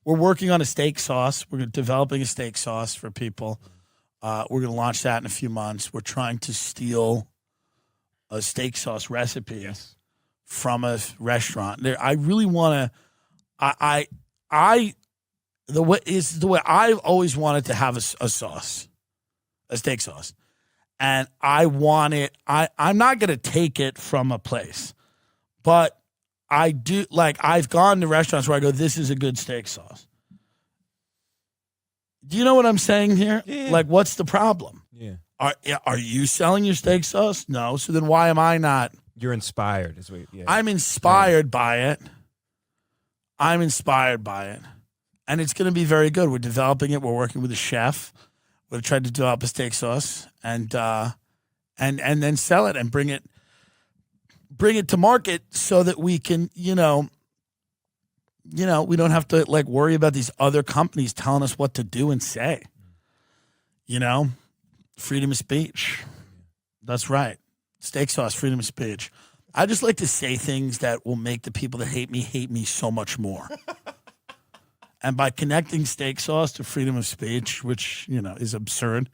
we're working on a steak sauce. We're developing a steak sauce for people. We're going to launch that in a few months. We're trying to steal a steak sauce recipe from a restaurant. I really want to. The way I've always wanted to have a sauce, a steak sauce, and I want it. I'm not going to take it from a place, but I do. Like, I've gone to restaurants where I go, "This is a good steak sauce." Do you know what I'm saying here? Yeah. Like, what's the problem? Yeah. Are you selling your steak sauce? No. So then why am I not? You're inspired. I'm inspired by it. I'm inspired by it. And it's going to be very good. We're developing it. We're working with a chef. We're trying to develop a steak sauce and then sell it and bring it to market so that we can, we don't have to like worry about these other companies telling us what to do and say. Freedom of speech. That's right. Steak sauce, freedom of speech. I just like to say things that will make the people that hate me so much more. And by connecting steak sauce to freedom of speech, which, is absurd,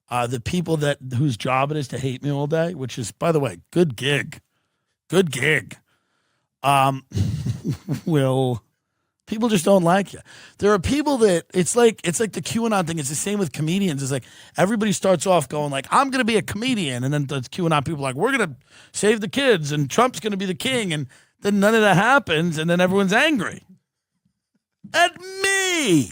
the people whose job it is to hate me all day, which is, by the way, good gig, people just don't like you. There are people that it's like the QAnon thing. It's the same with comedians. It's like everybody starts off going like, I'm going to be a comedian. And then the QAnon people are like, we're going to save the kids and Trump's going to be the king. And then none of that happens. And then everyone's angry at me.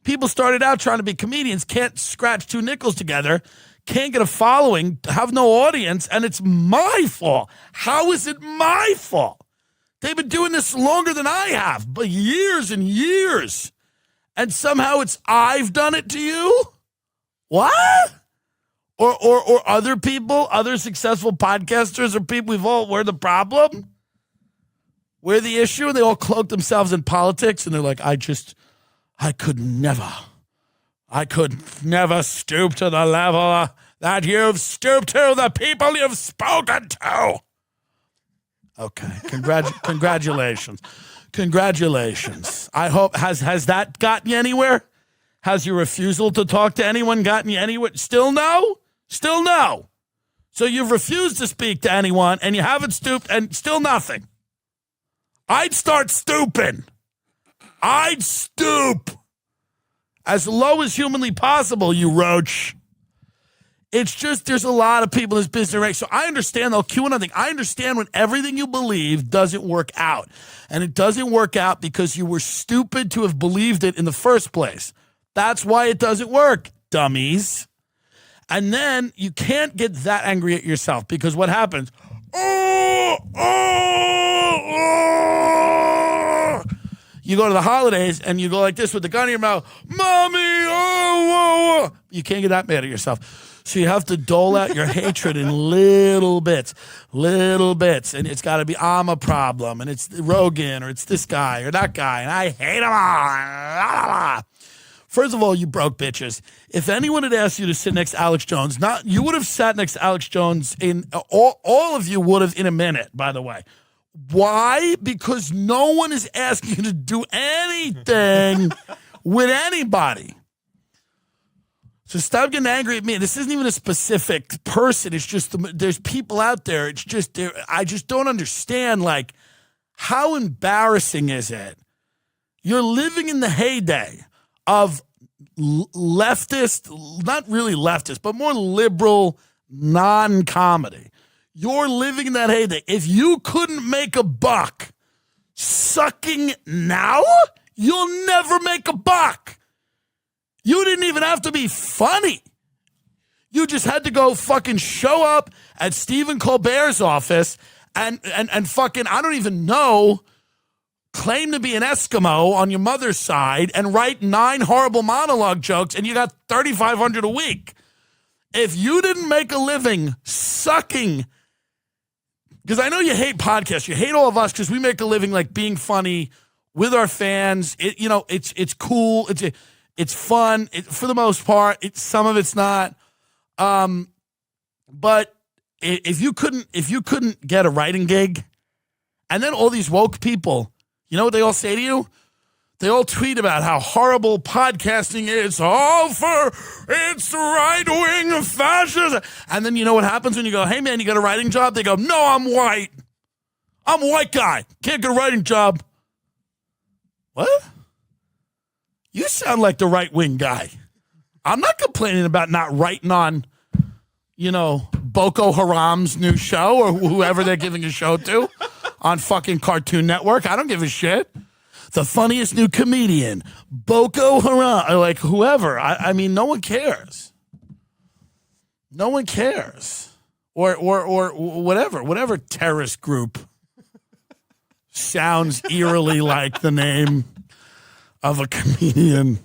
People started out trying to be comedians, can't scratch two nickels together, can't get a following, have no audience, and it's my fault. How is it my fault? They've been doing this longer than I have, but years and years. And somehow it's I've done it to you? What? Or other people, other successful podcasters or people we're the problem? We're the issue, and they all cloak themselves in politics, and they're like, I could never stoop to the level that you've stooped to, the people you've spoken to. Okay, congratulations. I hope, has that gotten you anywhere? Has your refusal to talk to anyone gotten you anywhere? Still no? So you've refused to speak to anyone, and you haven't stooped, and still nothing. I'd start stooping. I'd stoop as low as humanly possible, you roach. It's just there's a lot of people in this business, right? So I understand, though, QAnon thing. I understand when everything you believe doesn't work out. And it doesn't work out because you were stupid to have believed it in the first place. That's why it doesn't work, dummies. And then you can't get that angry at yourself because what happens? You go to the holidays and you go like this with the gun in your mouth, Mommy, You can't get that mad at yourself. So you have to dole out your hatred in little bits. And it's got to be, I'm a problem, and it's Rogan, or it's this guy, or that guy, and I hate them all. First of all, you broke bitches. If anyone had asked you to sit next to Alex Jones, you would have sat next to Alex Jones in, all of you would have in a minute, by the way. Why? Because no one is asking you to do anything with anybody. So stop getting angry at me. This isn't even a specific person. It's just there's people out there. It's just I just don't understand, like, how embarrassing is it? You're living in the heyday of leftist, not really leftist, but more liberal non-comedy. You're living in that heyday. If you couldn't make a buck sucking now, you'll never make a buck. You didn't even have to be funny. You just had to go fucking show up at Stephen Colbert's office and fucking, I don't even know, claim to be an Eskimo on your mother's side and write 9 horrible monologue jokes, and you got $3,500 a week. If you didn't make a living sucking, because I know you hate podcasts, you hate all of us because we make a living like being funny with our fans. It's cool. It's fun for the most part. Some of it's not. But if you couldn't get a writing gig, and then all these woke people, you know what they all say to you? They all tweet about how horrible podcasting is. It's right-wing fascism. And then you know what happens when you go, hey, man, you got a writing job? They go, no, I'm white. I'm a white guy. Can't get a writing job. What? You sound like the right-wing guy. I'm not complaining about not writing on, Boko Haram's new show or whoever they're giving a show to on fucking Cartoon Network. I don't give a shit. The funniest new comedian, Boko Haram, or like whoever. I mean, no one cares. No one cares. Or whatever terrorist group sounds eerily like the name of a comedian.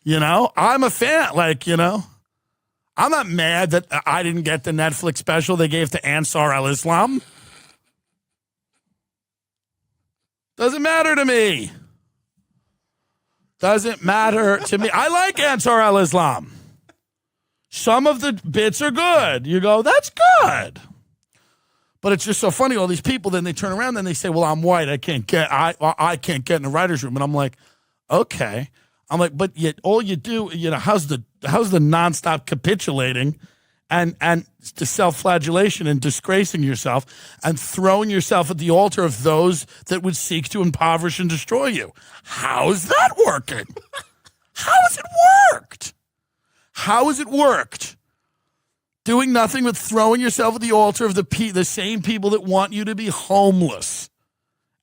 I'm a fan. I'm not mad that I didn't get the Netflix special they gave to Ansar al-Islam. Doesn't matter to me. Doesn't matter to me. I like Ansar al-Islam. Some of the bits are good. You go, that's good. But it's just so funny. All these people, then they turn around and they say, well, I'm white. I can't get in the writer's room. And I'm like, okay. I'm like, but yet all you do, how's the nonstop capitulating and the self-flagellation and disgracing yourself and throwing yourself at the altar of those that would seek to impoverish and destroy you? How's that working? How has it worked? How has it worked? Doing nothing but throwing yourself at the altar of the same people that want you to be homeless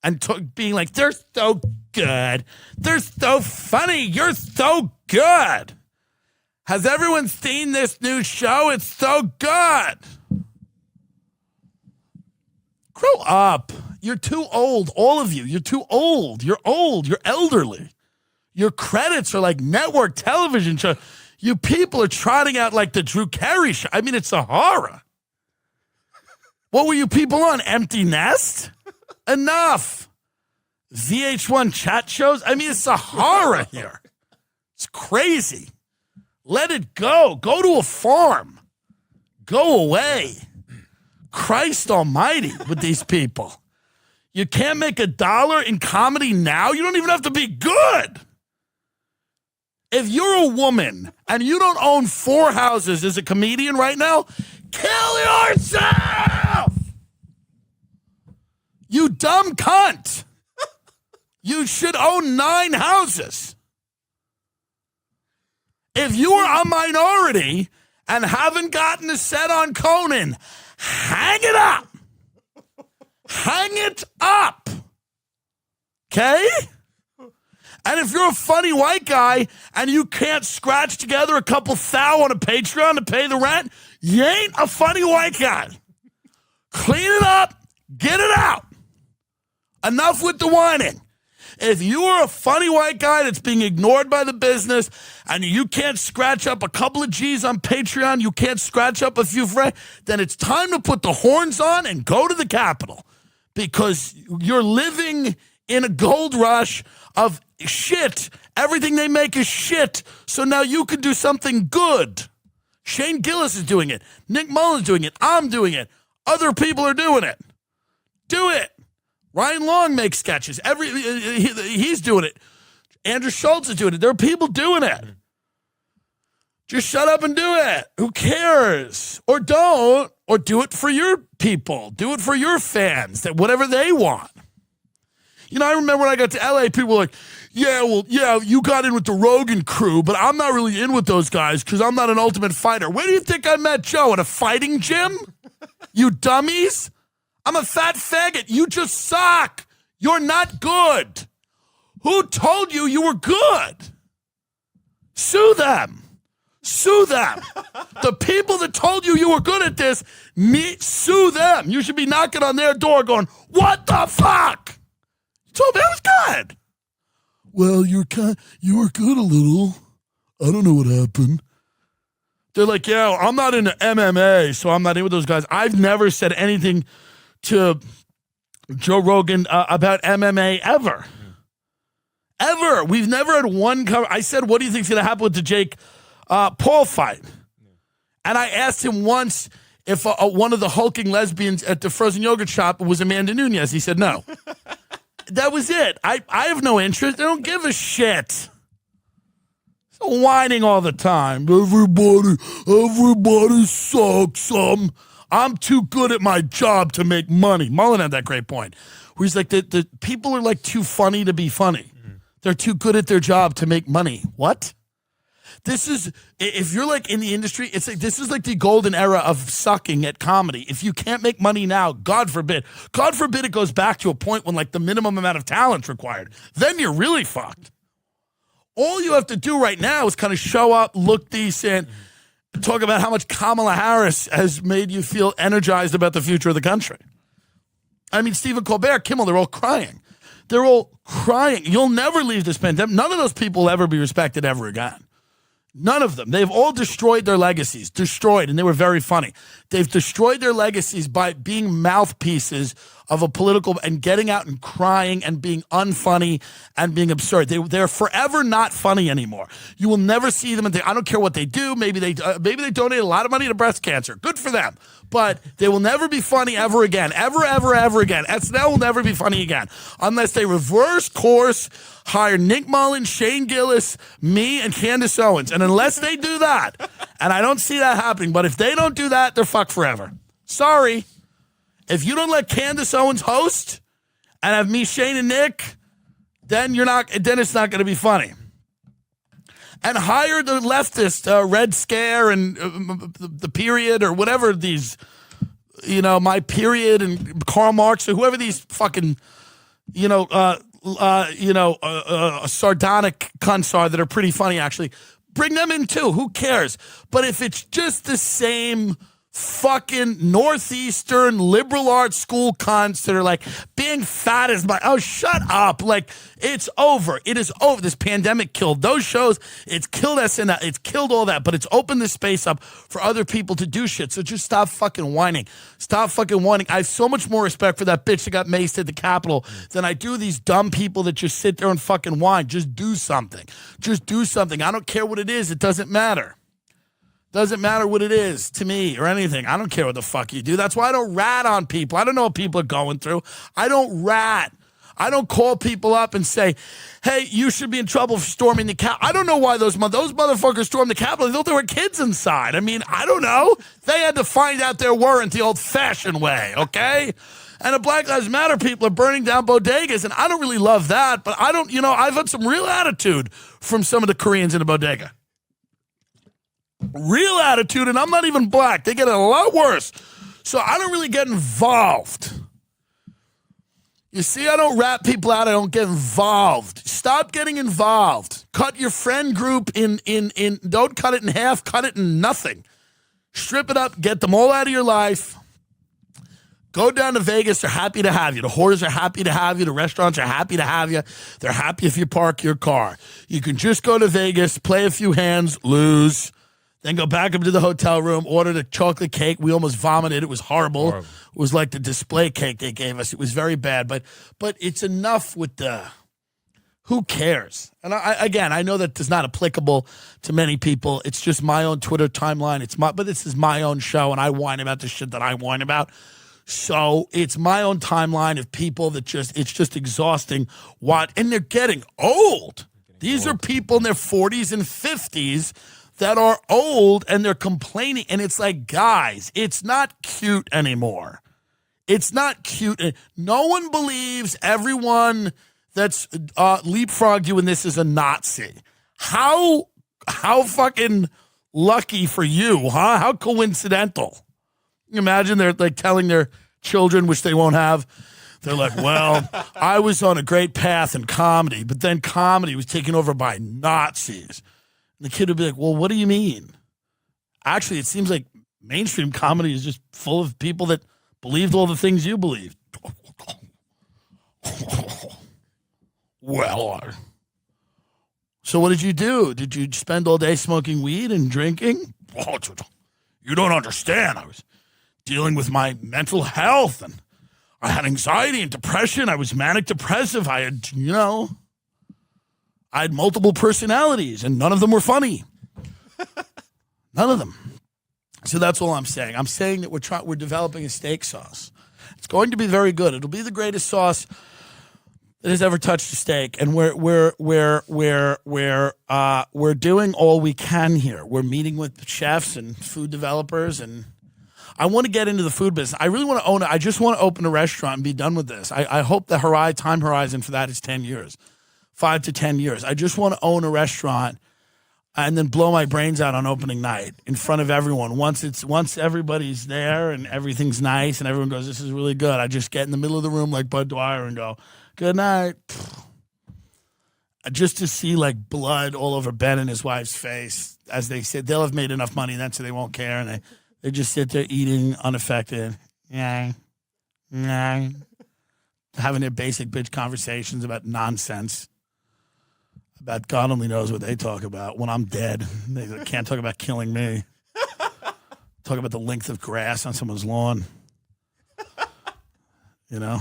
and being like, they're so good. They're so funny. You're so good. Has everyone seen this new show? It's so good. Grow up. You're too old, all of you. You're too old. You're old. You're elderly. Your credits are like network television show. You people are trotting out like the Drew Carey show. I mean, it's a horror. What were you people on? Empty Nest? Enough. VH1 chat shows? I mean, it's a horror here. It's crazy. Let it go. Go to a farm. Go away. Christ almighty with these people. You can't make $1 in comedy now? You don't even have to be good. If you're a woman and you don't own 4 houses as a comedian right now, kill yourself! You dumb cunt. You should own 9 houses. If you are a minority and haven't gotten a set on Conan, hang it up. Hang it up. Okay? And if you're a funny white guy and you can't scratch together a couple thou on a Patreon to pay the rent, you ain't a funny white guy. Clean it up. Get it out. Enough with the whining. If you are a funny white guy that's being ignored by the business and you can't scratch up a couple of G's on Patreon, you can't scratch up a few friends, then it's time to put the horns on and go to the Capitol because you're living in a gold rush of shit. Everything they make is shit. So now you can do something good. Shane Gillis is doing it. Nick Mullen's doing it. I'm doing it. Other people are doing it. Do it. Ryan Long makes sketches. He's doing it. Andrew Schultz is doing it. There are people doing it. Just shut up and do it. Who cares? Or don't. Or do it for your people. Do it for your fans. That whatever they want. I remember when I got to LA, people were like, yeah, you got in with the Rogan crew, but I'm not really in with those guys because I'm not an ultimate fighter. Where do you think I met Joe? At a fighting gym? You dummies? I'm a fat faggot. You just suck. You're not good. Who told you you were good? Sue them. Sue them. The people that told you were good at this, sue them. You should be knocking on their door going, what the fuck? You told me I was good. Well, you were good a little. I don't know what happened. They're like, yeah, I'm not into MMA, so I'm not in with those guys. I've never said anything to Joe Rogan about MMA ever. Ever. We've never had one cover. I said, what do you think's going to happen with the Jake Paul fight? And I asked him once if one of the hulking lesbians at the frozen yogurt shop was Amanda Nunes. He said no. that was it. I have no interest. I don't give a shit. So whining all the time. Everybody sucks. I'm too good at my job to make money. Mullen had that great point where he's like, the people are like too funny to be funny. They're too good at their job to make money. What? This is, if you're like in the industry, it's like, this is like the golden era of sucking at comedy. If you can't make money now, God forbid it goes back to a point when like the minimum amount of talent's required. Then you're really fucked. All you have to do right now is kind of show up, look decent, talk about how much Kamala Harris has made you feel energized about the future of the country. I mean, Stephen Colbert, Kimmel, they're all crying. They're all crying. You'll never leave this pandemic. None of those people will ever be respected ever again. None of them. They've all destroyed their legacies. Destroyed, and they were very funny. They've destroyed their legacies by being mouthpieces of a political and getting out and crying and being unfunny and being absurd. They're forever not funny anymore. You will never see them. I don't care what they do. Maybe they donate a lot of money to breast cancer. Good for them. But they will never be funny ever again. Ever, ever, ever again. SNL will never be funny again. Unless they reverse course, hire Nick Mullen, Shane Gillis, me, and Candace Owens. And unless they do that, and I don't see that happening, but if they don't do that, they're fucked forever. Sorry. If you don't let Candace Owens host and have me, Shane, and Nick, then it's not going to be funny. And hire the leftist, Red Scare and the Period or whatever these, My Period and Karl Marx or whoever these fucking, sardonic cunts are that are pretty funny, actually. Bring them in, too. Who cares? But if it's just the same fucking Northeastern liberal arts school cunts that are like being fat as my, oh, shut up. Like, it's over. It is over. This pandemic killed those shows. It's killed SNL. It's killed all that, but it's opened the space up for other people to do shit. So just stop fucking whining. Stop fucking whining. I have so much more respect for that bitch that got maced at the Capitol than I do these dumb people that just sit there and fucking whine. Just do something. Just do something. I don't care what it is. It doesn't matter. Doesn't matter what it is to me or anything. I don't care what the fuck you do. That's why I don't rat on people. I don't know what people are going through. I don't rat. I don't call people up and say, hey, you should be in trouble for storming the Capitol. I don't know why those motherfuckers stormed the Capitol. They thought there were kids inside. I mean, I don't know. They had to find out there weren't the old-fashioned way, okay? And the Black Lives Matter people are burning down bodegas, and I don't really love that, but I've had some real attitude from some of the Koreans in the bodega. Real attitude, and I'm not even black. They get it a lot worse. So I don't really get involved. You see, I don't rat people out. I don't get involved. Stop getting involved. Cut your friend group in don't cut it in half. Cut it in nothing. Strip it up. Get them all out of your life. Go down to Vegas. They're happy to have you. The whores are happy to have you. The restaurants are happy to have you. They're happy if you park your car. You can just go to Vegas, play a few hands, lose. Then go back up to the hotel room, order the chocolate cake. We almost vomited. It was horrible. It was like the display cake they gave us. It was very bad. But it's enough with the, who cares? And I know that is not applicable to many people. It's just my own Twitter timeline. But this is my own show, and I whine about the shit that I whine about. So it's my own timeline of people that it's just exhausting. And they're getting old. These are people in their 40s and 50s that are old and they're complaining. And it's like, guys, it's not cute anymore. It's not cute. No one believes everyone that's leapfrogged you in this is a Nazi. How fucking lucky for you, huh? How coincidental. Imagine they're like telling their children, which they won't have, they're like, well, I was on a great path in comedy, but then comedy was taken over by Nazis. The kid would be like, well, what do you mean? Actually, it seems like mainstream comedy is just full of people that believed all the things you believed. Well, so what did you do? Did you spend all day smoking weed and drinking? You don't understand. I was dealing with my mental health, and I had anxiety and depression. I was manic depressive. I had, I had multiple personalities, and none of them were funny. None of them. So that's all I'm saying. I'm saying that we're developing a steak sauce. It's going to be very good. It'll be the greatest sauce that has ever touched a steak, and we're doing all we can here. We're meeting with chefs and food developers, and I want to get into the food business. I really want to own it. I just want to open a restaurant and be done with this. I hope the time horizon for that is 10 years, 5 to 10 years. I just want to own a restaurant and then blow my brains out on opening night in front of everyone. Once everybody's there and everything's nice and everyone goes, this is really good, I just get in the middle of the room like Bud Dwyer and go, good night. Just to see like blood all over Ben and his wife's face as they said they'll have made enough money then so they won't care, and they just sit there eating unaffected. Yeah. Having their basic bitch conversations about nonsense. About God only knows what they talk about. When I'm dead, they can't talk about killing me. Talk about the length of grass on someone's lawn. You know?